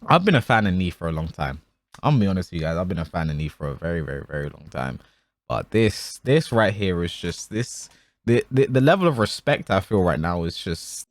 I've been a fan of Knee for a long time. I'm gonna be honest with you guys. I've been a fan of Knee for a very, very, very long time. But this right here is just the level of respect I feel right now is just.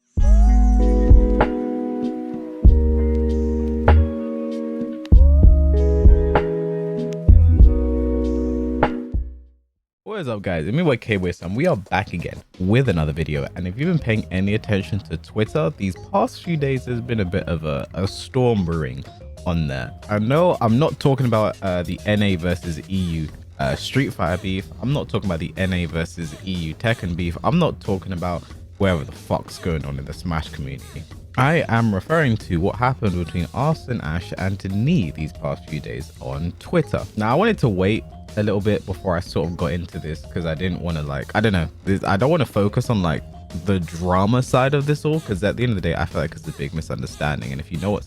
What is up, guys? It's me, KWS, and we are back again with another video. And if you've been paying any attention to Twitter, these past few days there's been a bit of a storm brewing on there. I know I'm not talking about the NA versus EU Street Fighter beef. I'm not talking about the NA versus EU Tekken beef. I'm not talking about whatever the fuck's going on in the Smash community. I am referring to what happened between Arslan Ash and Knee these past few days on Twitter. Now, I wanted to wait a little bit before I sort of got into this because I didn't want to I don't want to focus on the drama side of this all, because at the end of the day I feel like it's a big misunderstanding, and if you know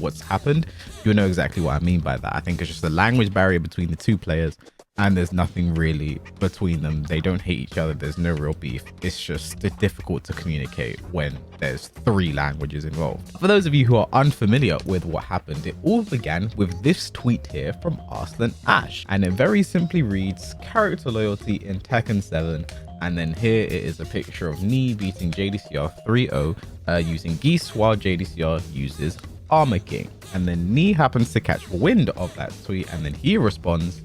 what's happened, you'll know exactly what I mean by that. I think it's just a language barrier between the two players, and there's nothing really between them. They don't hate each other. There's no real beef. It's just difficult to communicate when there's 3 languages involved. For those of you who are unfamiliar with what happened, it all began with this tweet here from Arslan Ash, and it very simply reads, "Character loyalty in Tekken 7." And then here it is a picture of Knee beating JDCR 3-0 using Geese, while JDCR uses Armor King. And then Knee happens to catch wind of that tweet, and then he responds,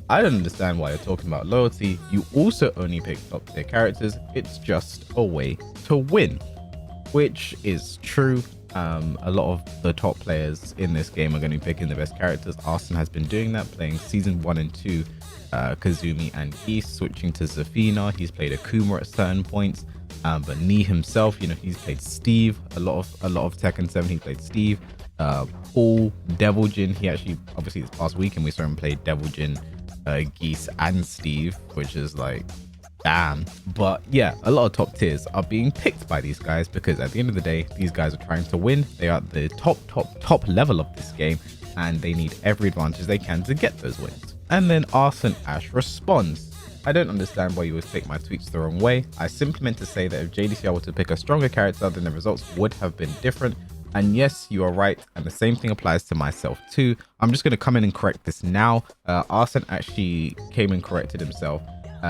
"I don't understand why you're talking about loyalty. You also only pick top tier characters. It's just a way to win," which is true. A lot of the top players in this game are going to be picking the best characters. Arslan has been doing that, playing season 1 and 2 Kazumi and Geese, switching to Zafina. He's played Akuma at certain points, but Knee himself, he's played Steve a lot of Tekken 7. He played Steve, Paul, Devil Jin. He actually, obviously this past weekend we saw him play Devil Jin, Geese and Steve, which is like, damn. But yeah, a lot of top tiers are being picked by these guys because at the end of the day, these guys are trying to win. They are at the top level of this game, and they need every advantage they can to get those wins. And then Arslan Ash responds, "I don't understand why you always take my tweets the wrong way. I simply meant to say that if JDCR were to pick a stronger character, then the results would have been different. And yes, you are right, and the same thing applies to myself too." I'm just going to come in and correct this now. Arslan actually came and corrected himself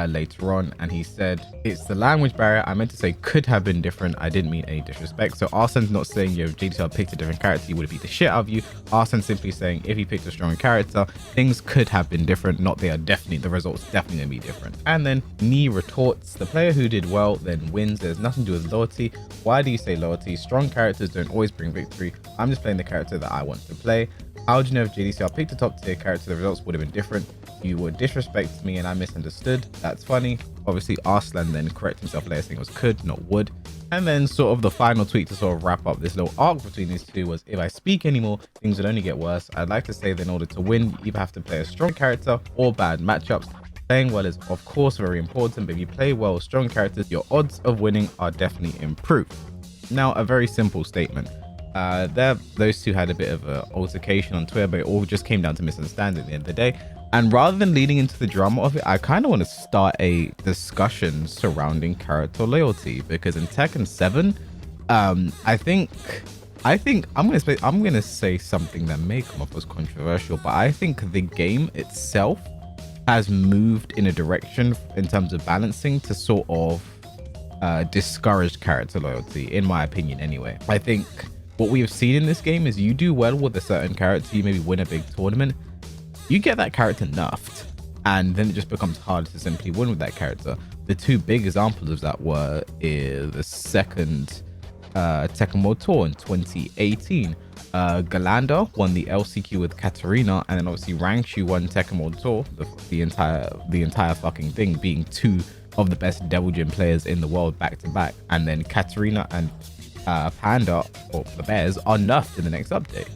later on, and he said, "It's the language barrier. I meant to say could have been different. I didn't mean any disrespect." So Arslan's not saying, if JDCR picked a different character, he would have beat the shit out of you. Arslan's simply saying if he picked a stronger character, things could have been different. Not they are definitely, the results definitely going to be different. And then Knee retorts, "The player who did well then wins. There's nothing to do with loyalty. Why do you say loyalty? Strong characters don't always bring victory. I'm just playing the character that I want to play. How do you know if JDCR picked a top tier character, the results would have been different? You would disrespect me and I misunderstood. That's funny." Obviously Arslan then corrected himself later, saying it was could, not would. And then sort of the final tweet to sort of wrap up this little arc between these two was, "If I speak anymore, things will only get worse. I'd like to say that in order to win, you either have to play a strong character or bad matchups. Playing well is of course very important, but if you play well with strong characters, your odds of winning are definitely improved." Now, a very simple statement. Those two had a bit of an altercation on Twitter, but it all just came down to misunderstanding at the end of the day. And rather than leading into the drama of it, I kind of want to start a discussion surrounding character loyalty, because in Tekken 7, I think I'm gonna say something that may come off as controversial, but I think the game itself has moved in a direction in terms of balancing to sort of discourage character loyalty, in my opinion anyway. I think what we have seen in this game is you do well with a certain character, you maybe win a big tournament, you get that character nerfed, and then it just becomes harder to simply win with that character. The 2 big examples of that were the second Tekken World Tour in 2018. Galanda won the LCQ with Katarina, and then obviously Rangshu won Tekken World Tour, the entire fucking thing, being 2 of the best Devil Jin players in the world back to back. And then Katarina and Panda, or the Bears, are nerfed in the next update.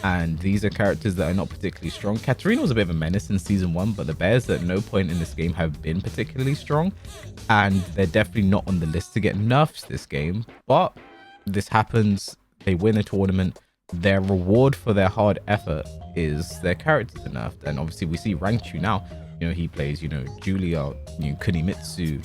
And these are characters that are not particularly strong. Katarina was a bit of a menace in season 1, but the Bears at no point in this game have been particularly strong, and they're definitely not on the list to get nerfs this game. But this happens, they win a tournament, their reward for their hard effort is their characters are nerfed. And obviously we see Rangchu now, he plays, Julia, Kunimitsu,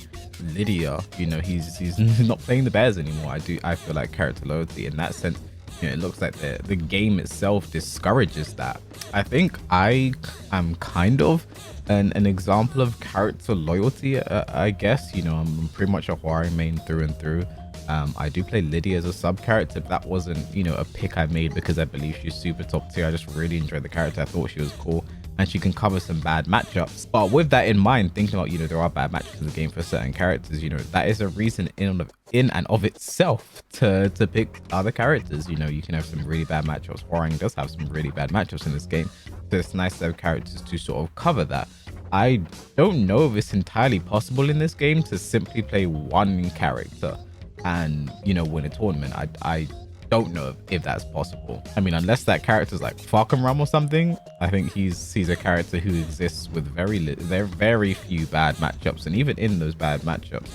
Lydia, he's not playing the Bears anymore. I feel like character loyalty in that sense it looks like the game itself discourages that. I think I am kind of an example of character loyalty, I guess. I'm pretty much a Huari main through and through. I do play Lydia as a sub character, but that wasn't, a pick I made because I believe she's super top tier. I just really enjoyed the character. I thought she was cool and she can cover some bad matchups. But with that in mind, thinking about, there are bad matchups in the game for certain characters, that is a reason in and of itself to pick other characters. You can have some really bad matchups. Huari does have some really bad matchups in this game. So it's nice to have characters to sort of cover that. I don't know if it's entirely possible in this game to simply play one character and win a tournament. I don't know if that's possible. I mean, unless that character's like Falcon Rum or something. I think he's a character who exists with very few bad matchups, and even in those bad matchups,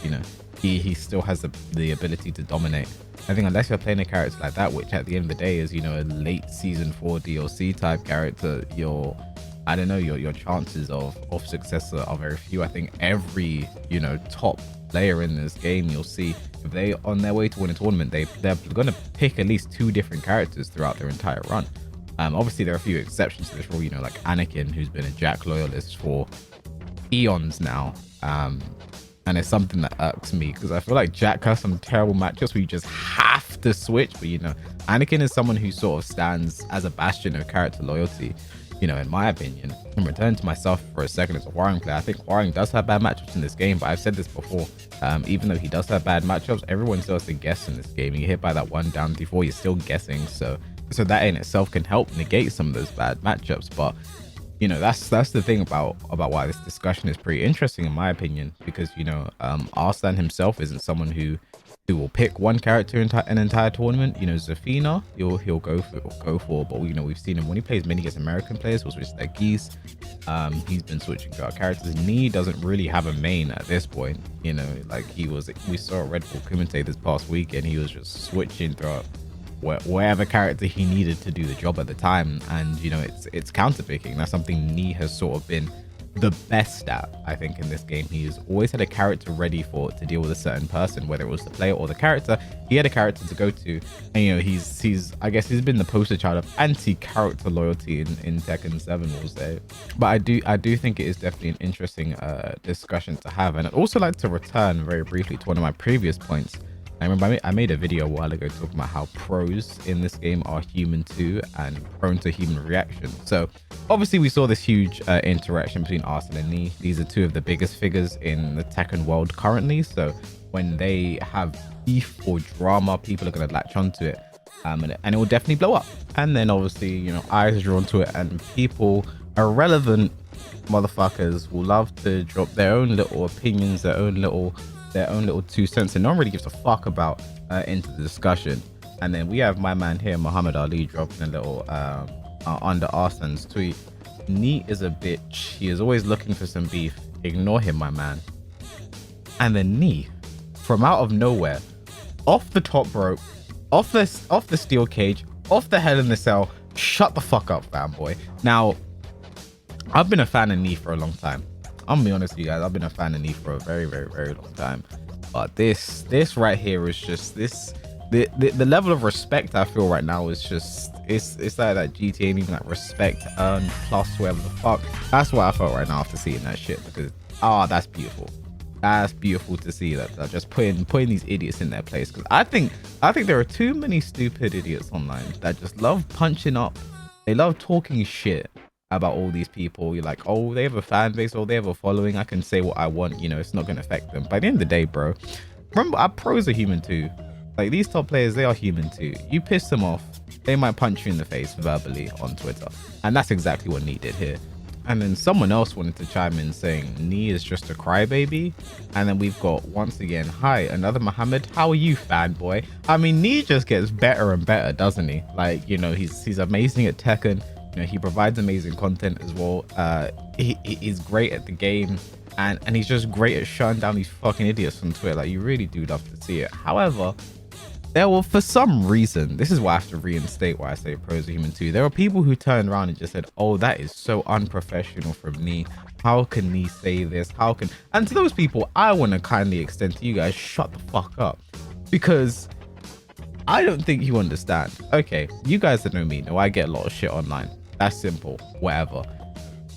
he still has the ability to dominate. I think unless you're playing a character like that, which at the end of the day is a late season 4 DLC type character, your chances of success are very few. I think every top player in this game, you'll see if they on their way to win a tournament, they're going to pick at least 2 different characters throughout their entire run. Obviously there are a few exceptions to this rule, like Anakin, who's been a Jack loyalist for eons now, and it's something that irks me because I feel like Jack has some terrible matchups where you just have to switch. But Anakin is someone who sort of stands as a bastion of character loyalty, in my opinion. And return to myself for a second as a Huari player, I think Huari does have bad matchups in this game, but I've said this before, even though he does have bad matchups, everyone still has to guess in this game. You get hit by that one down D4, you're still guessing, so that in itself can help negate some of those bad matchups. But that's the thing about why this discussion is pretty interesting in my opinion, because Arslan himself isn't someone who will pick one character in an entire tournament. Zafina he'll go for, but we've seen him when he plays many against American players, which is like Geese. He's been switching throughout characters. Nee doesn't really have a main at this point. Like we saw Red Bull Kumite this past weekend, he was just switching throughout whatever character he needed to do the job at the time, and it's counter picking. That's something Nee has sort of been the best at, I think, in this game. He's always had a character ready to deal with a certain person, whether it was the player or the character. He had a character to go to, and I guess he's been the poster child of anti-character loyalty in Tekken 7 was there. But I do think it is definitely an interesting discussion to have. And I'd also like to return very briefly to one of my previous points. I remember I made a video a while ago talking about how pros in this game are human too and prone to human reaction. So obviously we saw this huge interaction between Arslan and Nee. These are 2 of the biggest figures in the Tekken world currently. So when they have beef or drama, people are going to latch onto it, and it will definitely blow up. And then obviously, eyes are drawn to it, and people, irrelevant motherfuckers, will love to drop their own little opinions, their own little 2 cents, and no one really gives a fuck about into the discussion. And then we have my man here, Muhammad Ali, dropping a little under Arslan's tweet. Nee is a bitch. He is always looking for some beef. Ignore him, my man. And then Nee, from out of nowhere, off the top rope, off the steel cage, off the Hell in the Cell. Shut the fuck up, fanboy. Now, I've been a fan of Nee for a long time. I'm gonna be honest with you guys, I've been a fan of Nee for a very, very, very long time. But this right here is just the level of respect I feel right now is just it's like that GTA and even that respect earned plus whatever the fuck. That's what I felt right now after seeing that shit, because that's beautiful. That's beautiful to see that they're just putting these idiots in their place, because I think there are too many stupid idiots online that just love punching up. They love talking shit about all these people. You're like, oh, they have a fan base, or they have a following, I can say what I want, it's not gonna affect them. By the end of the day, bro, remember, our pros are human too. Like, these top players, they are human too. You piss them off, they might punch you in the face verbally on Twitter, and that's exactly what Nee did here. And then someone else wanted to chime in saying Nee is just a crybaby. And then we've got, once again, hi, another Muhammad. How are you, fanboy? I mean, Nee just gets better and better, doesn't he? Like, he's amazing at Tekken. He provides amazing content as well. He's great at the game, and he's just great at shutting down these fucking idiots on Twitter. Like, you really do love to see it. However, for some reason, this is why I have to reinstate why I say pros are human too. There are people who turned around and just said, oh, that is so unprofessional from Nee. How can Nee say this? And to those people, I want to kindly extend to you guys, shut the fuck up. Because I don't think you understand. Okay, you guys that know me know I get a lot of shit online. That's simple, whatever.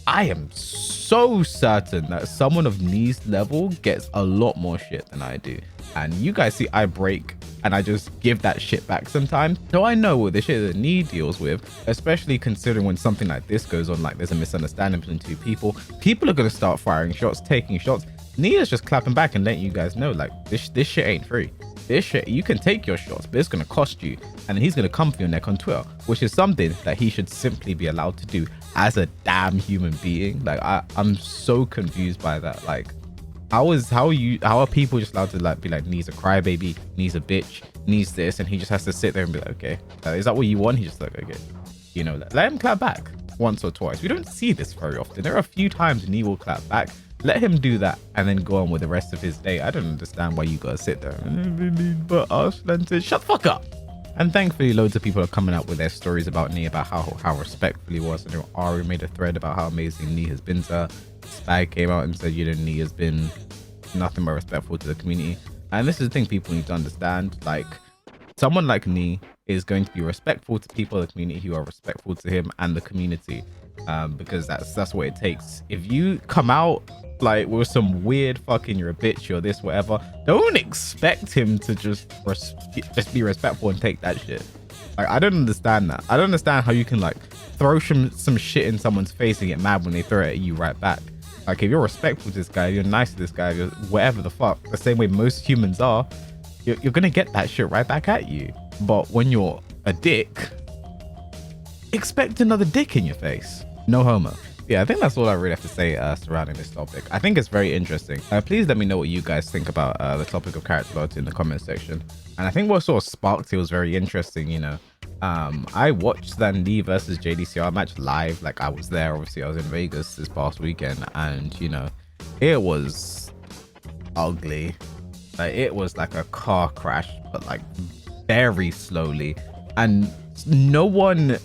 I am so certain that someone of Knee's level gets a lot more shit than I do. And you guys see I break and I just give that shit back sometimes. So I know what the shit that Knee deals with, especially considering when something like this goes on, like there's a misunderstanding between two people. People are going to start firing shots, taking shots. Knee is just clapping back and letting you guys know, like, this shit ain't free. This shit, you can take your shots, but it's going to cost you. And he's going to come for your neck on Twitter, which is something that he should simply be allowed to do as a damn human being. Like, I'm so confused by that. Like, how are people just allowed to like be like, Knee's a crybaby, Knee's a bitch, Knee's this, and he just has to sit there and be like, okay, is that what you want? He's just like, okay, you know, let him clap back once or twice. We don't see this very often. There are a few times Knee will clap back. Let him do that and then go on with the rest of his day. I don't understand why you gotta sit there but Arslan said, shut the fuck up. And thankfully loads of people are coming out with their stories about Knee, about how respectful he was. I know Ari made a thread about how amazing Knee has been to her. Spag came out and said, you know, Knee has been nothing but respectful to the community. And this is the thing people need to understand. Like, someone like Knee is going to be respectful to people in the community who are respectful to him and the community, because that's what it takes. If you come out like with some weird fucking you're a bitch, you're this, whatever, don't expect him to just be respectful and take that shit. Like, I don't understand that. I don't understand how you can like throw some shit in someone's face and get mad when they throw it at you right back. Like, if you're respectful to this guy, you're nice to this guy, you're whatever the fuck, the same way most humans are, you're gonna get that shit right back at you. But when you're a dick, expect another dick in your face. No homo. Yeah, I think that's all I really have to say surrounding this topic. I think it's very interesting. Please let me know what you guys think about the topic of character loyalty in the comment section. And I think what sort of sparked it was very interesting, you know. I watched that Knee versus JDCR match live. Like, I was there, obviously I was in Vegas this past weekend, and you know, it was ugly. Like, it was like a car crash, but like very slowly, and no one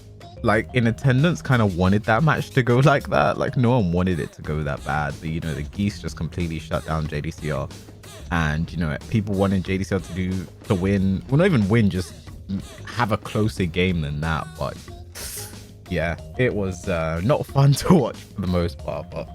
like in attendance kind of wanted that match to go like that. Like, no one wanted it to go that bad, but you know, the geese just completely shut down JDCR, and you know, people wanted JDCR to win, well, not even win, just have a closer game than that. But yeah, it was not fun to watch for the most part. But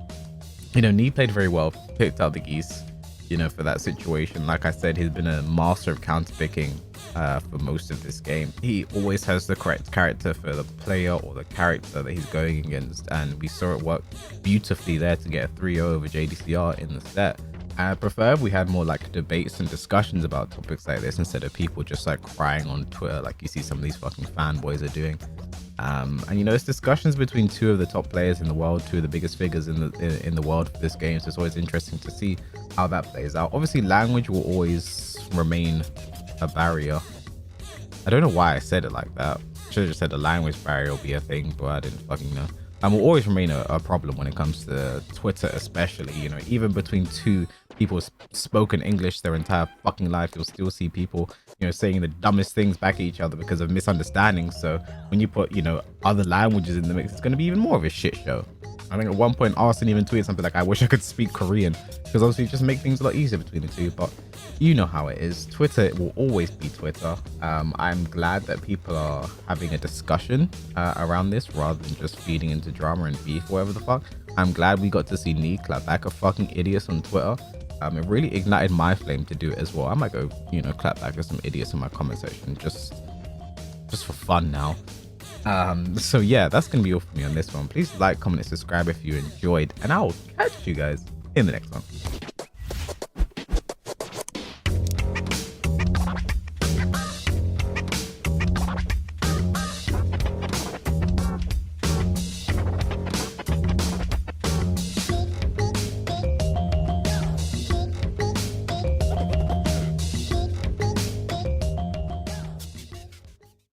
you know, Knee played very well, picked out the geese, you know, for that situation. Like I said, he's been a master of counter picking for most of this game. He always has the correct character for the player or the character that he's going against, and we saw it work beautifully there to get a 3-0 over JDCR in the set. I prefer if we had more like debates and discussions about topics like this instead of people just like crying on Twitter like you see some of these fucking fanboys are doing. And you know, it's discussions between two of the top players in the world, two of the biggest figures in the world for this game, so it's always interesting to see how that plays out. Obviously language will always remain a barrier. I don't know why I said it like that. Should have just said the language barrier will be a thing, but I didn't fucking know. And will always remain a problem when it comes to Twitter, especially, you know, even between two people spoken English their entire fucking life, you'll still see people, you know, saying the dumbest things back at each other because of misunderstandings. So when you put, you know, other languages in the mix, it's going to be even more of a shit show. I think at one point Arslan even tweeted something like, I wish I could speak Korean, because obviously it just make things a lot easier between the two. But you know how it is. Twitter will always be Twitter. I'm glad that people are having a discussion around this rather than just feeding into drama and beef, whatever the fuck. I'm glad we got to see Knee clap back a fucking idiots on Twitter. It really ignited my flame to do it as well. I might go, you know, clap back at some idiots in my comment section just for fun now. So yeah, that's gonna be all for me on this one. Please like, comment, and subscribe if you enjoyed, and I'll catch you guys in the next one.